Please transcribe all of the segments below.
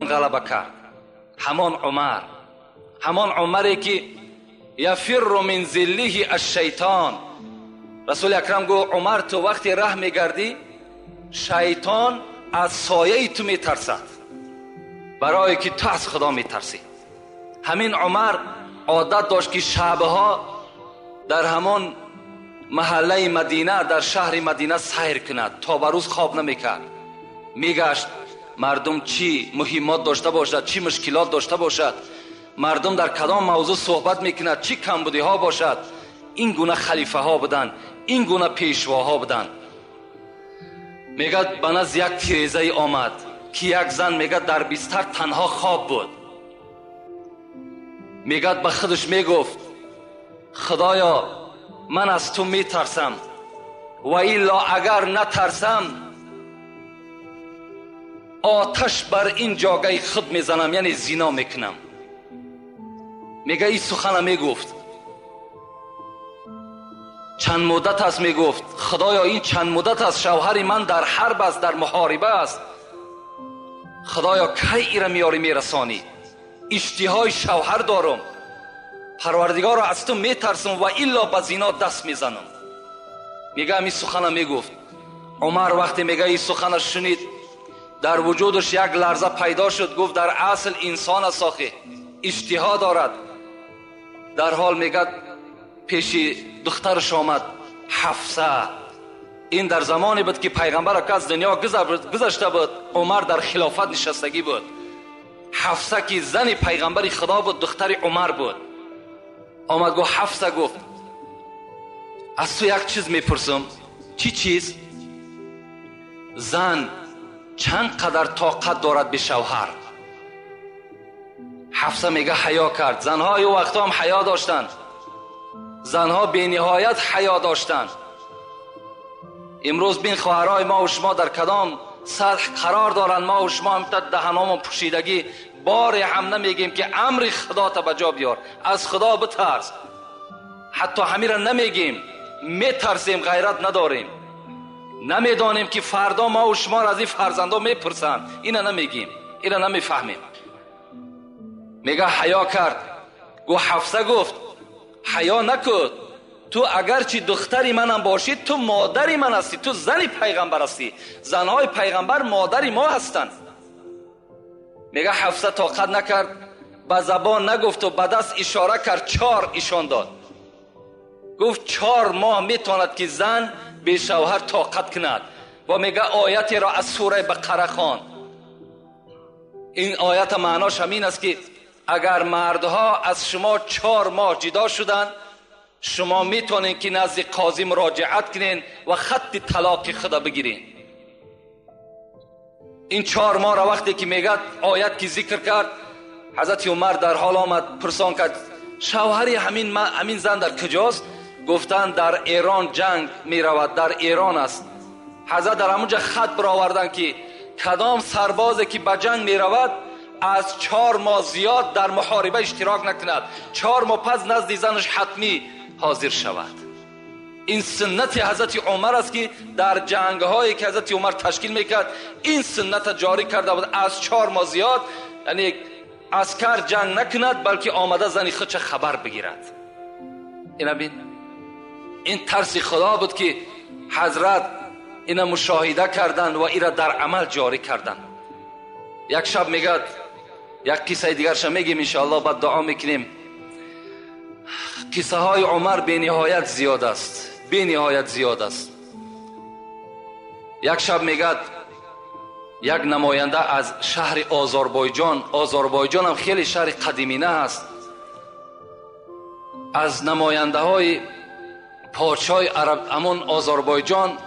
غلبه کرد. همان عمری که یفر من ذله الشیطان. رسول اکرم گو عمر تو وقتی ره میگردی شیطان از سایه تو میترسد برای که تو از خدا میترسی. همین عمر عادت داشت که شبها در همان محله مدینه در شهر مدینه سیر کند، تا به روز خواب نمیکرد. میگشت مردم چی مهمات داشته باشد، چی مشکلات داشته باشد، مردم در کدام موضوع صحبت میکند، چی کمبودی ها باشد. این گونه خلیفه ها بودن، این گونه پیشواها بودن. میگد بنز یک تیریزه آمد که یک زن میگد در بستر تنها خواب بود. میگد به خودش میگفت خدایا من از تو میترسم و الا اگر نترسم آتش بر این جاگه خود میزنم، یعنی زنا میکنم. میگه این سخن میگفت چند مدت است. میگفت خدایا این چند مدت است شوهر من در حرب است، در محاربه است. خدایا کی ایره میاری میرسانی؟ اشتهای شوهر دارم، پروردگار را از تو میترسم و الا به زنا دست میزنم. میگه این سخن میگفت. عمر وقتی میگه این سخن شنید در وجودش یک لرزه پیدا شد. گفت در اصل انسان است آخه، اشتها دارد. در حال میگه پیش دخترش آمد حفصه. این در زمانی بود که پیغمبر که از دنیا گذشته بود، عمر در خلافت نشستگی بود. حفصه که زن پیغمبر خدا بود، دختر عمر بود. آمد گفت حفصه، گفت از تو یک چیز میپرسم. چی چیز؟ زن چند قدر طاقت دارد به شوهر؟ حفصه میگه حیا کرد. زنها ای وقتا هم حیا داشتند، زنها بی نهایت حیا داشتند. امروز بین خواهرای ما و شما در کدام سطح قرار دارند؟ ما و شما هم دهنامون پوشیدگی بار هم نمیگیم که امر خدا تا بجا بیار، از خدا بترس. حتی همین را نمیگیم، میترسیم، غیرت نداریم، نمیدانیم که فردا ما و شما را از این فرزندا میپرسند. اینا نمیگیم، اینا نمیفهمیم. میگه حیا کرد. گو حفصه گفت حیا نکن، تو اگرچه دختری منم باشی تو مادری من هستی، تو زن پیغمبر هستی. زنهای پیغمبر مادری ما هستند. میگه حفصه طاقت نکرد، به زبان نگفت و به دست اشاره کرد، 4 ایشان داد. گفت 4 ماه میتواند که زن به شوهر طاقت کند. و میگه آیتی را از سوره بقره خواند. این آیت معناش همین است که اگر مردها از شما 4 ماه جدا شدند، شما میتونین که نزد قاضی مراجعت کنین و خط طلاق خدا بگیرین. این 4 ماه را وقتی که میگه آیت که ذکر کرد، حضرت عمر در حال آمد پرسان کرد شوهری همین زن در کجاست؟ گفتند در ایران جنگ میرود، در ایران است. حضرت در همونجا خط برآوردن که کدام سربازی که به جنگ میرود از 4 ماه زیاد در محاربه اشتراک نکند، 4 ماه پس نزد زنش حتمی حاضر شود. این سنت حضرت عمر است که در جنگ هایی که حضرت عمر تشکیل میکرد این سنت جاری کرده بود. از 4 ماه زیاد یعنی عسکر جنگ نکند، بلکه آمده زنی خودش خبر بگیرد. اینا بین این ترس خدا بود که حضرت اینا مشاهده کردند و اینا در عمل جاری کردند. یک شب میگد، یک قصه دیگرش میگیم انشاءالله، بعد دعا میکنیم. قصه های عمر بی نهایت زیاد است، بی نهایت زیاد است. یک شب میگد یک نماینده از شهر آذربایجان هم خیلی شهر قدیمینه است، از نماینده های پادشاه عرب امون آذربایجان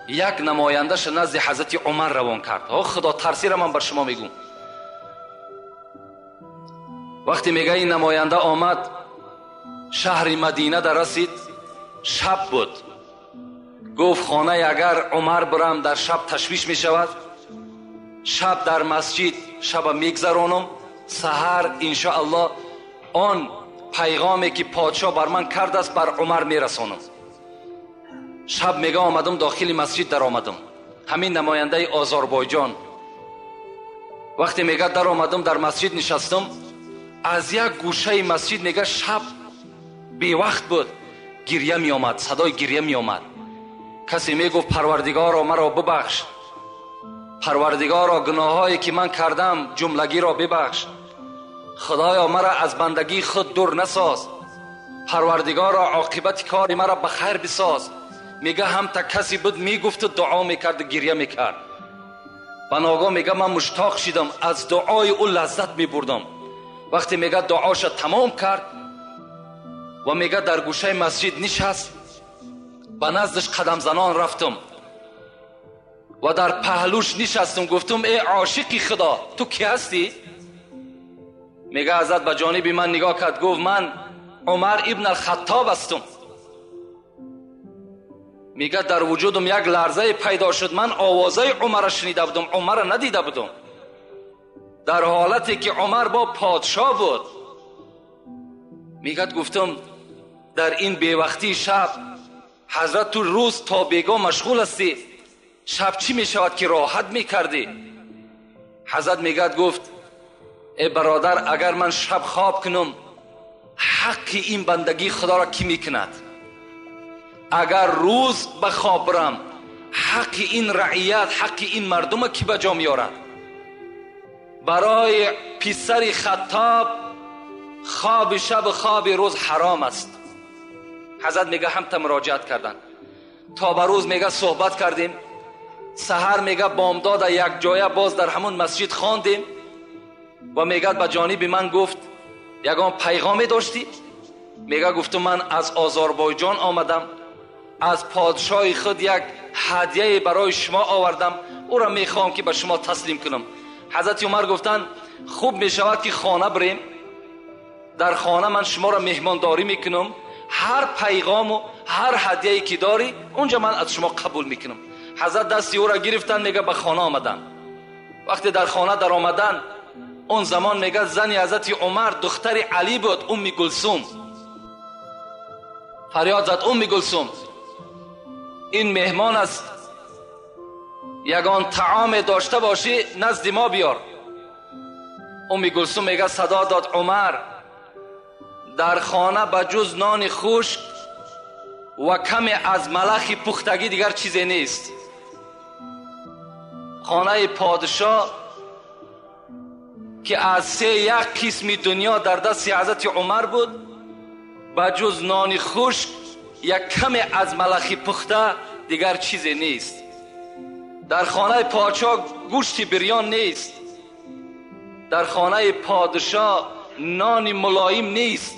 یک نمایندهش نزد حضرت عمر روان کرد. خدا ترسی را من بر شما میگم. وقتی میگه این نماینده آمد شهر مدینه در رسید، شب بود. گفت خانه اگر عمر برم در شب تشویش می شود، شب در مسجد شب میگذرانم، سحر انشاءالله آن پیغامی که پادشاه بر من کرده است بر عمر میرسانم. شب میگه آمدم داخل مسجد در آمدم، همین نماینده آذربایجان. وقتی میگه در آمدم در مسجد نشستم، از یک گوشه مسجد میگه شب بی وقت بود، گریه می آمد، صدای گریه می آمد. کسی میگفت پروردگارا مرا ببخش، پروردگارا گناهایی که من کردم جملگی را ببخش، خدایا مرا از بندگی خود دور نساز، پروردگارا عاقبت کار مرا به خیر بساز. میگه هم تا کسی بود میگفت دعا میکرد، گریه میکرد. و ناگاه میگه من مشتاق شدم، از دعای او لذت میبردم. وقتی میگه دعاش تمام کرد و میگه در گوشه مسجد نشست، به نزدش قدم زنان رفتم و در پهلوش نشستم. گفتم ای عاشقی خدا، تو کی هستی؟ میگه حضرت به جانب من نگاه کرد، گفت من عمر ابن الخطاب هستم. میگه در وجودم یک لرزه پیدا شد، من آوازه عمر را شنیده بودم، عمر را ندیده بودم، در حالتی که عمر با پادشاه بود. میگه گفتم در این بیوقتی شب حضرت تو روز تا بیگاه مشغول هستی، شب چی میشود که راحت میکردی؟ حضرت میگه گفت ای برادر، اگر من شب خواب کنم حق این بندگی خدا را کی میکند؟ اگر روز به خواب برم حق این رعیت، حق این مردم کی به جا میارد؟ برای پسر خطاب خواب شب خواب روز حرام است. حضرت میگه هم تا مراجعت کردن، تا به روز میگه صحبت کردیم، سحر میگه بامداد یک جایه باز در همون مسجد خواندیم و میگه به جانب من گفت یگان پیغامی داشتی؟ میگه گفتم من از آذربایجان آمدم، از پادشاه خود یک هدیه برای شما آوردم، او را میخوام که به شما تسلیم کنم. حضرت عمر گفتن خوب میشود که خانه بریم، در خانه من شما را مهمانداری میکنم، هر پیغام و هر هدیه‌ای که داری اونجا من از شما قبول میکنم. حضرت دستی او را گرفتن، میگه به خانه آمدن. وقتی در خانه در آمدن، اون زمان میگه زنی حضرت عمر دختر علی بود، ام گلثوم. فریاد زد ام گلثوم این مهمان است، یگان طعام داشته باشی نزد ما بیار. ام گلثوم میگه صدا داد عمر در خانه به جز نان خشک و کمی از ملخ پختگی دیگر چیزی نیست. خانه پادشاه که از سه یک قسم دنیا در دست حضرت عمر بود، به جز نان خشک یک کمی از ملخ پخته دیگر چیزی نیست. در خانه پادشاه گوشت بریان نیست، در خانه پادشاه نان ملایم نیست،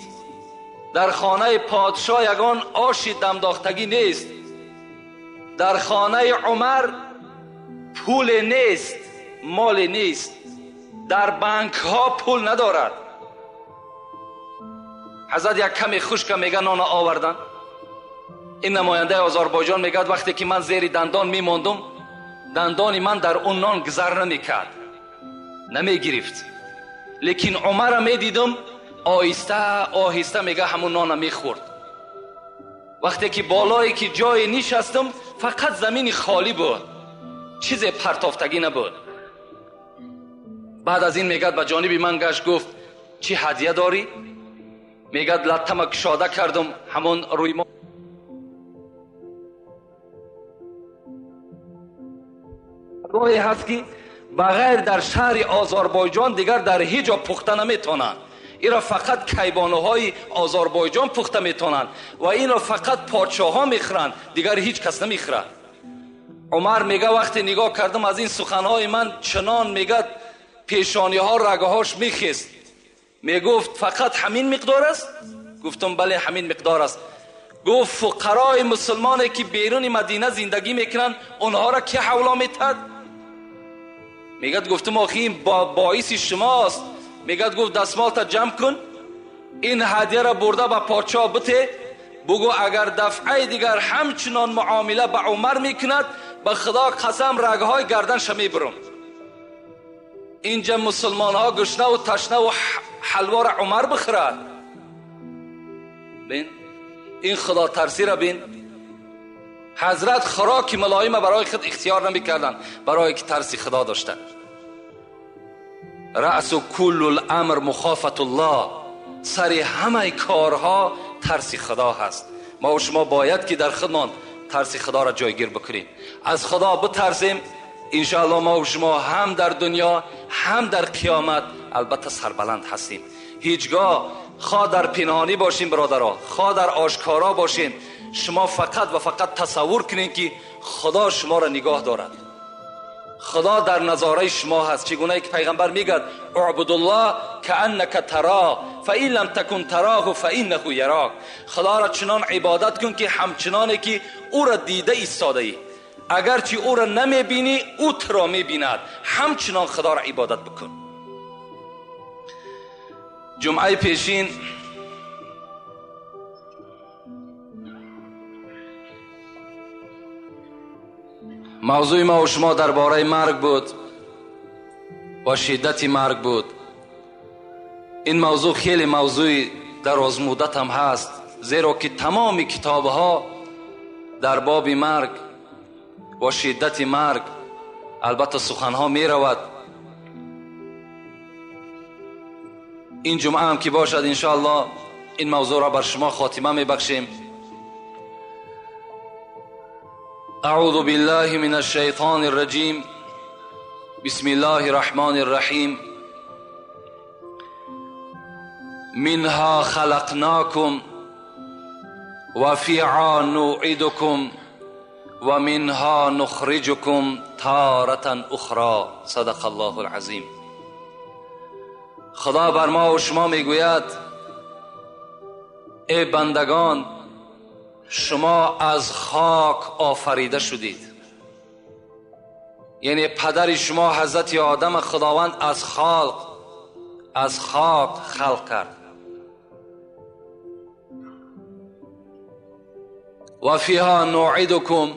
در خانه پادشاه یگان آش دمداختگی نیست، در خانه عمر پول نیست، مال نیست، در بانک ها پول ندارد. حضرت یک کمی خشک میگه نان آوردن. این نماینده آذربایجان میگه وقتی که من زیر دندان میماندم، دندان من در اون نان گذر نمیکرد، نمیگرفت، لیکن عمر میدیدم آهسته آهسته میگه همون نان میخورد. وقتی که بالایی که جای نشستم فقط زمین خالی بود، چیز پرتافتگی نبود. بعد از این میگه به جانب من گشت گفت چی هدیه داری؟ میگه لطمه کشاده کردم، همون روی ما روی هست که بغیر در شهر آذربایجان دیگر در هیچ جا پخته نمیتونن. این را فقط کیبانه های آذربایجان پخته میتونن و این را فقط پادشاه ها میخورن، دیگر هیچ کس نمیخوره. عمر میگه وقتی نگاه کردم از این سخنهای من چنان میگه پیشانی ها رگه هاش میخیست. میگفت فقط همین مقدار است؟ گفتم بله همین مقدار است. گفت فقرای مسلمانی که بیرون مدینه زندگی میکنن اونها را کی حولا میتد؟ میگه گفتم آخی این باعث شماست. میگه گفت دستمالت جمع کن، این هدیه را برده به پادشاه بده، بگو اگر دفعه دیگر همچنان معامله به عمر میکند به خدا قسم رگه های گردنش میبرم. اینجا مسلمان ها گشنه و تشنه و حلوا را عمر بخورد. بین این خدا ترسی را بین. حضرت خوراک ملایم برای خود اختیار نمیکردن، برای که ترس خدا داشتن. رأس کل الامر مخافت الله، سر همه کارها ترس خدا هست. ما و شما باید که در خودمان ترس خدا را جایگیر بکنیم. از خدا بترسیم، انشاءالله ما و شما هم در دنیا هم در قیامت البته سربلند هستیم. هیچگاه خواه در پنهانی باشیم برادرها، خواه در آشکارا باشیم، شما فقط و فقط تصور کنید که خدا شما را نگاه دارد. خدا در نظاره شما هست. چگونه که پیغمبر میگه اعبد الله کانک تراه فان لم تکن تراه فانه یراک. خدا را چنان عبادت کن که همچنانی که او را دیده ایستاده ای، اگرچه او را نمیبینی او تو را میبیند، همچنان خدا را عبادت بکن. جمعه پیشین موضوع ما و شما درباره مرگ بود و شدت مرگ بود. این موضوع خیلی موضوع دراز مدت هم هست، زیرا که تمام کتابها در باب مرگ و شدت مرگ البته سخنها می رود. این جمعه هم که باشد انشاءالله این موضوع را بر شما خاتمه می بخشیم. اعوذ بالله من الشیطان الرجیم، بسم الله الرحمن الرحیم. منها خلقناکم و فیها نعیدکم و منها نخرجکم تارة اخرى. صدق الله العظیم. خدا بر ما و شما میگوید ای بندگان، شما از خاک آفریده شدید. یعنی پدر شما حضرت آدم خداوند از خاک خلق کرد. و فیها نعیدکم،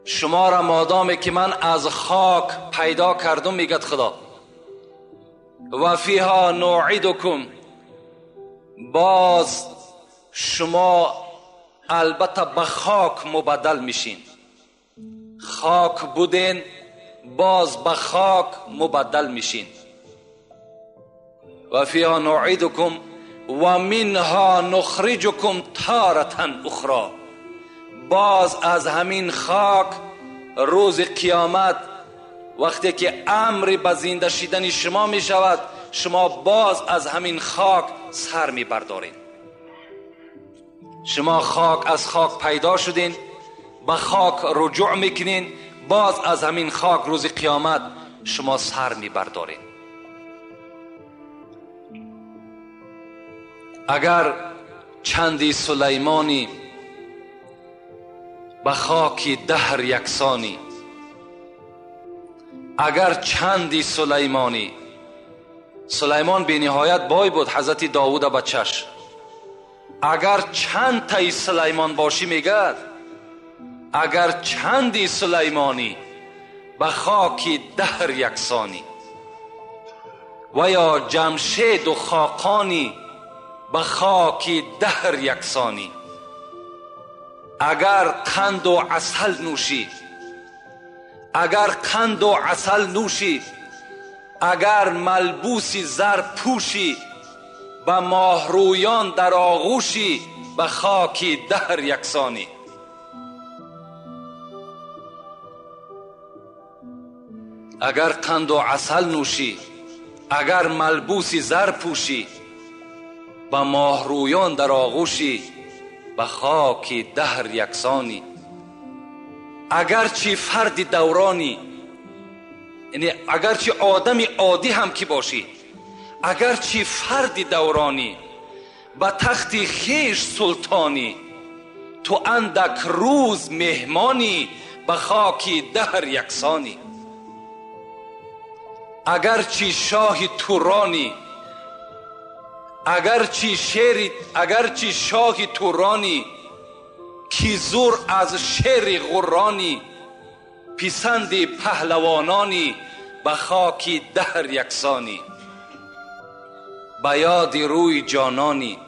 شما را مادامی که من از خاک پیدا کردم میگد خدا، و فیها نعیدکم، باز شما البته به خاک مبدل میشین. خاک بودین، باز به خاک مبدل میشین. و فیها نعیدکم و منها نخرجکم تارة اخرى، باز از همین خاک روز قیامت وقتی که امر به زنده شدن شما می شود، شما باز از همین خاک سر می بردارین. شما از خاک پیدا شدین، به خاک رجوع میکنین، باز از همین خاک روز قیامت شما سر می بردارین. اگر چندی سلیمانی به خاک دهر یکسانی، اگر چندی سلیمان بی نهایت بای بود، حضرت داوود بچش، اگر چند تای سلیمان باشی میگد، اگر چندی سلیمانی به خاک دهر یکسانی، و یا جمشید و خاقانی به خاک دهر یکسانی، اگر قند و عسل نوشی، اگر قند و عسل نوشی، اگر ملبوسی زر پوشی، به ماهرویان در آغوشی، به خاک دهر یکسانی. اگر قند و عسل نوشی، اگر ملبوسی زر پوشی، به ماهرویان در آغوشی، به خاک دهر یکسانی. اگرچه فرد دورانی، یعنی اگرچه آدم عادی هم که باشی، اگرچه فرد دورانی، به تخت خیش سلطانی، تو اندک روز مهمانی، به خاک دهر یکسانی. اگرچه شاه تورانی، اگرچه شاه تورانی، کی زور از شیر غرانی، پسند پهلوانانی، به خاک دهر یکسانی. به یاد روی جانانی،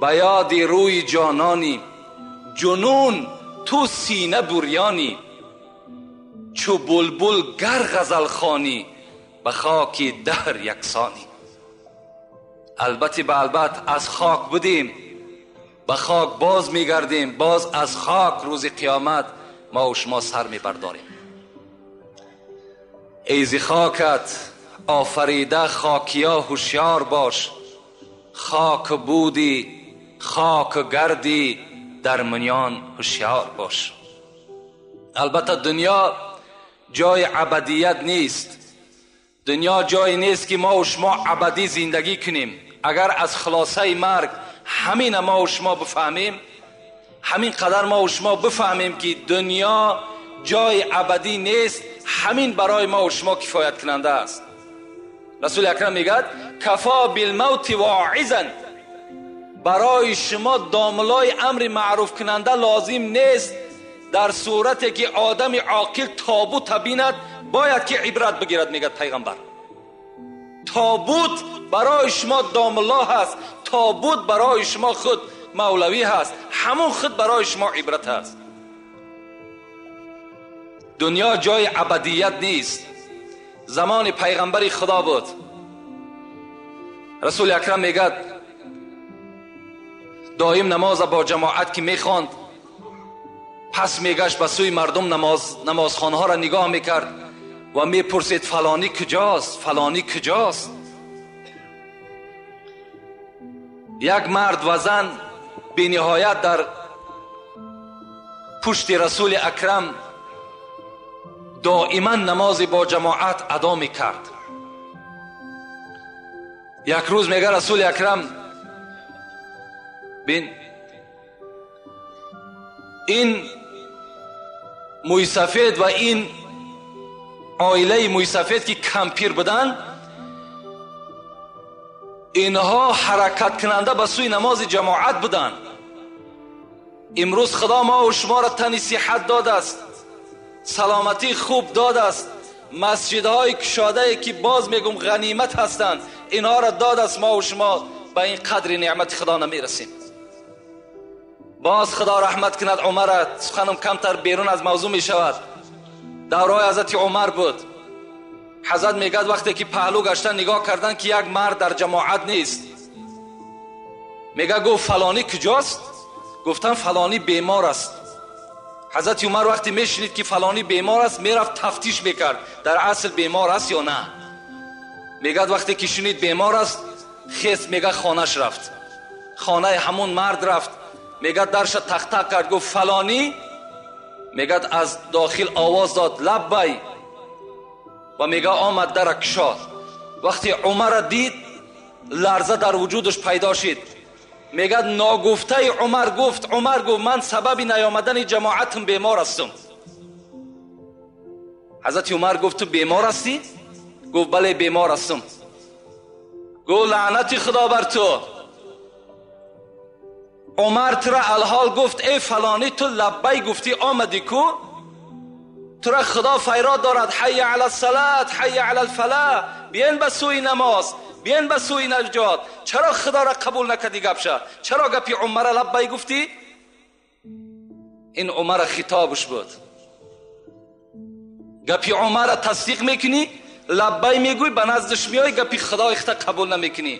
به یاد روی جانانی، جنون تو سینه بریانی، چو بلبل گر غزل خوانی به خاک دهر یکسانی. البته به البته از خاک بودیم، به خاک باز میگردیم، باز از خاک روز قیامت ما و شما سر میبرداریم. ایز خاکت آفریده خاکیا هوشیار باش، خاک بودی خاک گردی در منیان هوشیار باش. البته دنیا جای ابدیت نیست، دنیا جایی نیست که ما و شما ابدی زندگی کنیم. اگر از خلاصه مرگ همین ما و شما بفهمیم، همین قدر ما و شما بفهمیم که دنیا جای ابدی نیست، همین برای ما و شما کفایت کننده است. رسول اکرم میگه کفا بالموت واعظا، برای شما داملای امر معروف کننده لازم نیست. در صورتی که آدم عاقل تابوت بیند باید که عبرت بگیرد. میگه پیغمبر تابوت برای شما داملا هست، تابوت برای شما خود مولوی هست، همون خود برای شما عبرت هست. دنیا جای ابدیت نیست. زمان پیغمبر خدا بود، رسول اکرم میگه دائم نماز با جماعت که میخواند، پس میگشت به سوی مردم نمازخانه ها را نگاه میکرد و میپرسید فلانی کجاست، فلانی کجاست. یک مرد و زن بی نهایت در پشت رسول اکرم دائما نماز با جماعت ادا میکرد. یک روز میگه رسول اکرم بین این موی سفید و این عائله موی سفید که کمپیر بودن، اینها حرکت کننده به سوی نماز جماعت بودن. امروز خدا ما و شما را تن صحت داده است، سلامتی خوب داده است، مسجدهای کشاده که باز میگم غنیمت هستند، اینها را داده است. ما و شما به این قدر نعمت خدا نمیرسیم. باز خدا رحمت کند عمر، سخنم کمتر بیرون از موضوع می شود. دورای حضرت عمر بود. حضرت میگه وقتی که پهلو گشتن نگاه کردن که یک مرد در جماعت نیست، میگه گفت فلانی کجاست؟ گفتن فلانی بیمار است. حضرت عمر وقتی میشنید که فلانی بیمار است میرفت تفتیش میکرد در اصل بیمار است یا نه. میگه وقتی که شنید بیمار است خیست، میگه خانهش رفت، خانه همون مرد رفت، میگه درش تق تق کرد، گفت فلانی؟ میگه از داخل آواز داد لبی و میگه آمد در کشاد. وقتی عمر دید لرزه در وجودش پیدا شد. میگه ناگفته عمر گفت من سبب نیامدن جماعتم بیمار هستم. حضرت عمر گفت تو بیمار هستی؟ گفت بله بیمار هستم. گفت لعنت خدا بر تو. عمر ترا الحال گفت ای فلانی تو لبی گفتی آمدی کو؟ ترا خدا فیراد دارد حی علی الصلاة حی علی الفلاح، بیاین به سوی نماز، بیاین به سوی نجات. چرا خدا را قبول نکردی گپشه؟ چرا گپی عمر لبی گفتی؟ این عمر خطابش بود. گپی عمر تصدیق میکنی، لبی میگوی، به نزدش میای، گپی خدا اختا قبول نمیکنی.